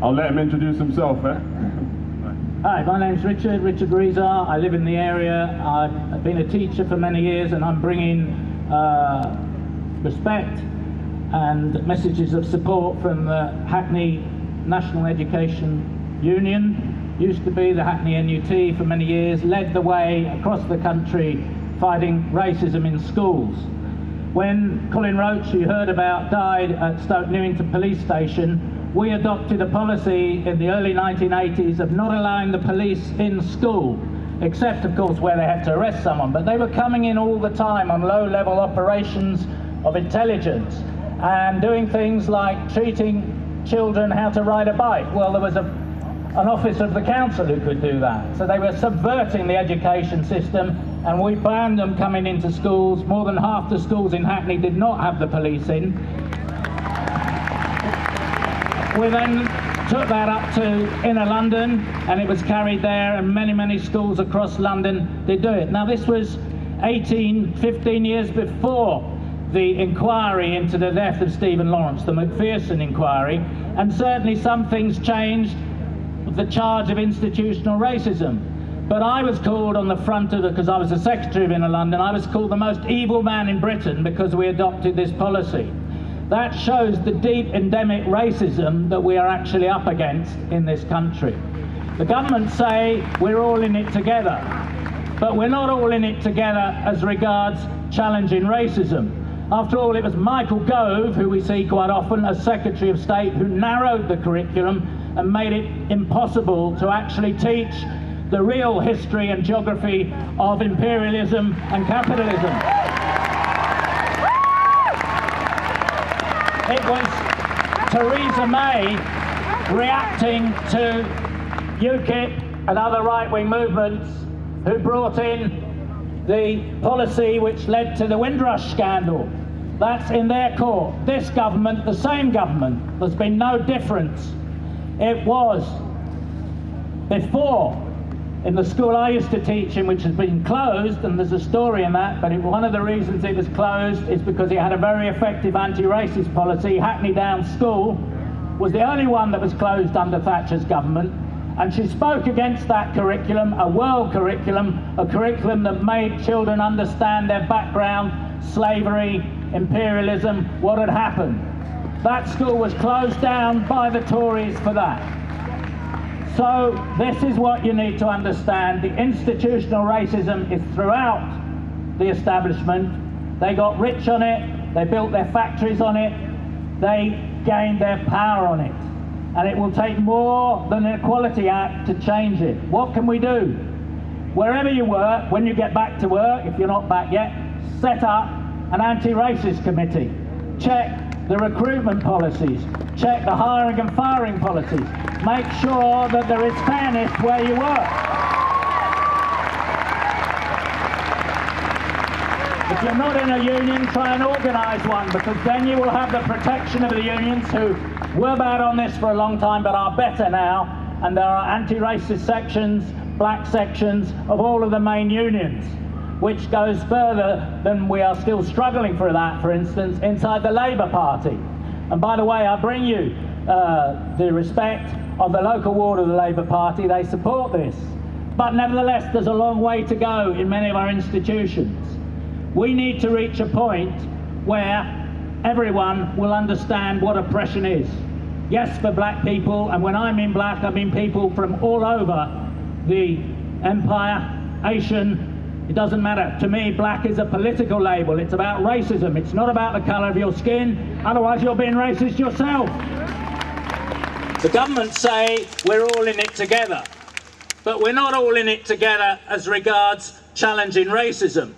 I'll let him introduce himself, eh? Hi, my name's Richard Rieser. I live in the area. I've been a teacher for many years, and I'm bringing respect and messages of support from the Hackney National Education Union. Used to be the Hackney NUT for many years, led the way across the country fighting racism in schools. When Colin Roach, you heard about, died at Stoke Newington police station, we adopted a policy in the early 1980s of not allowing the police in school, except of course where they had to arrest someone, but they were coming in all the time on low-level operations of intelligence and doing things like teaching children how to ride a bike. Well, there was an office of the council who could do that. So they were subverting the education system, and we banned them coming into schools. More than half the schools in Hackney did not have the police in. We then took that up to inner London, and it was carried there, and many schools across London did do it. Now this was 15 years before the inquiry into the death of Stephen Lawrence, the Macpherson inquiry, and certainly some things changed with the charge of institutional racism. But I was called on the front of because I was the Secretary of Inner London, I was called the most evil man in Britain because we adopted this policy. That shows the deep endemic racism that we are actually up against in this country. The government say we're all in it together, but we're not all in it together as regards challenging racism. After all, it was Michael Gove, who we see quite often as Secretary of State, who narrowed the curriculum and made it impossible to actually teach the real history and geography of imperialism and capitalism. It was Theresa May reacting to UKIP and other right-wing movements who brought in the policy which led to the Windrush scandal. That's in their court. This government, the same government, there's been no difference. It was before, in the school I used to teach in, which has been closed, and there's a story in that, but one of the reasons it was closed is because it had a very effective anti-racist policy. Hackney Downs School was the only one that was closed under Thatcher's government, and she spoke against that curriculum, a world curriculum, a curriculum that made children understand their background, slavery, imperialism, what had happened. That school was closed down by the Tories for that. So this is what you need to understand. The institutional racism is throughout the establishment. They got rich on it, they built their factories on it, they gained their power on it. And it will take more than an Equality Act to change it. What can we do? Wherever you work, when you get back to work, if you're not back yet, set up an anti-racist committee. Check the recruitment policies, check the hiring and firing policies, make sure that there is fairness where you work. If you're not in a union, try and organise one, because then you will have the protection of the unions who were bad on this for a long time but are better now, and there are anti-racist sections, black sections of all of the main unions, which goes further than we are still struggling for that, for instance, inside the Labour Party. And by the way, I bring you the respect of the local ward of the Labour Party. They support this. But nevertheless, there's a long way to go in many of our institutions. We need to reach a point where everyone will understand what oppression is. Yes, for black people, and when I mean black, I mean people from all over the empire, Asian. It doesn't matter. To me, black is a political label. It's about racism. It's not about the colour of your skin. Otherwise, you're being racist yourself. The government say we're all in it together. But we're not all in it together as regards challenging racism.